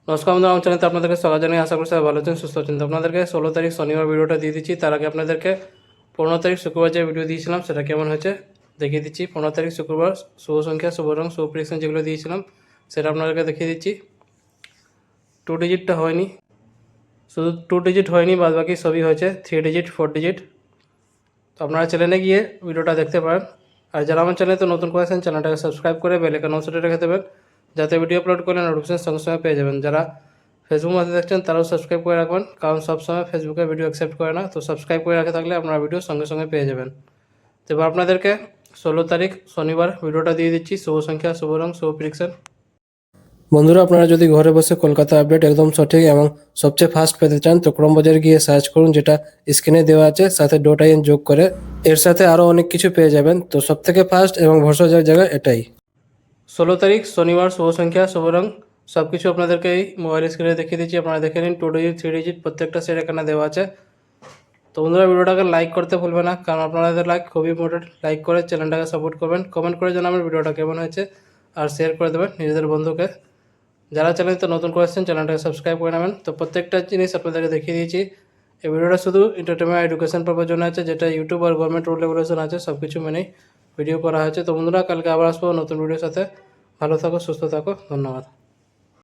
নমস্কার বন্ধুরা, আমার চ্যানেলে আপনাদেরকে স্বাগত জানাই। আশা করি সবাই ভালো আছেন, সুস্থ আছেন। তো আপনাদেরকে 16 তারিখ শনিবার ভিডিওটা দিয়ে দিচ্ছি। তার আগে আপনাদেরকে 15 তারিখ শুক্রবার যে ভিডিও দিয়েছিলাম সেটা কেমন হয়েছে দেখিয়ে দিচ্ছি। 15 তারিখ শুক্রবার শুভ সংখ্যা, শুভ রং, শুভ প্রেডিকশন যেগুলো দিয়েছিলাম সেটা আপনাদেরকে দেখিয়ে দিচ্ছি। 2 ডিজিটটা হয়নি, শুধু 2 ডিজিট হয়নি, বাদ বাকি সবই হয়েছে 3 ডিজিট, 4 ডিজিট। তো আপনারা চ্যানেলে গিয়ে ভিডিওটা দেখতে পারেন। আর যারা আমার চ্যানেলে তো নতুন করেছেন, চ্যানেলটাকে সাবস্ক্রাইব করে বেল আইকন অন রেখে দেবেন, যাতে ভিডিও আপলোড করলে নোটিফিকেশন সঙ্গে সঙ্গে পেয়ে যাবেন। যারা ফেসবুক মাঝে দেখছেন তারাও সাবস্ক্রাইব করে রাখবেন, কারণ সবসময় ফেসবুকে ভিডিও অ্যাকসেপ্ট করে না। তো সাবস্ক্রাইব করে রাখে থাকলে আপনারা ভিডিও সঙ্গে সঙ্গে পেয়ে যাবেন। তো এবার আপনাদেরকে 16 তারিখ শনিবার ভিডিওটা দিয়ে দিচ্ছি, শুভ সংখ্যা, শুভ রং, শুভ প্রেডিকশন। বন্ধুরা, আপনারা যদি ঘরে বসে কলকাতা আপডেট একদম সঠিক এবং সবচেয়ে ফাস্ট পেতে চান তো ক্রমবাজার গিয়ে সার্চ করুন, যেটা স্ক্রিনে দেওয়া আছে, সাথে .in যোগ করে এর সাথে আরও অনেক কিছু পেয়ে যাবেন। তো সবথেকে ফাস্ট এবং ভরসাযোগ্য জায়গা এটাই। 16 তারিখ শনিবার শুভ সংখ্যা, শুভ রং, সব কিছু আপনাদেরকে এই মোবাইল স্ক্রিনে দেখিয়ে দিচ্ছি। আপনারা দেখে নিন, 2 ডিজিট, 3 ডিজিট প্রত্যেকটা সেট এখানে দেওয়া আছে। তো বন্ধুরা, ভিডিওটাকে লাইক করতে ভুলবে না, কারণ আপনাদের লাইক খুবই ইম্পর্টেন্ট। লাইক করে চ্যানেলটাকে সাপোর্ট করবেন, কমেন্ট করে জানাবেন ভিডিওটা কেমন হয়েছে, আর শেয়ার করে দেবেন নিজেদের বন্ধুকে। যারা চ্যানেলটা নতুন করেছেন চ্যানেলটাকে সাবস্ক্রাইব করে নেবেন। তো প্রত্যেকটা জিনিস আপনাদেরকে দেখিয়ে দিয়েছি। এই ভিডিওটা শুধু এন্টারটেনমেন্ট এডুকেশন পারপার জন্য আছে, যেটা ইউটিউব আর গভর্নমেন্ট রুল রেগুলেশন আছে সব কিছু মেনেই ভিডিও করা হয়েছে। তো বন্ধুরা, কালকে আবার আসবো নতুন ভিডিওর সাথে। ভালো থাকো, সুস্থ থাকো, ধন্যবাদ।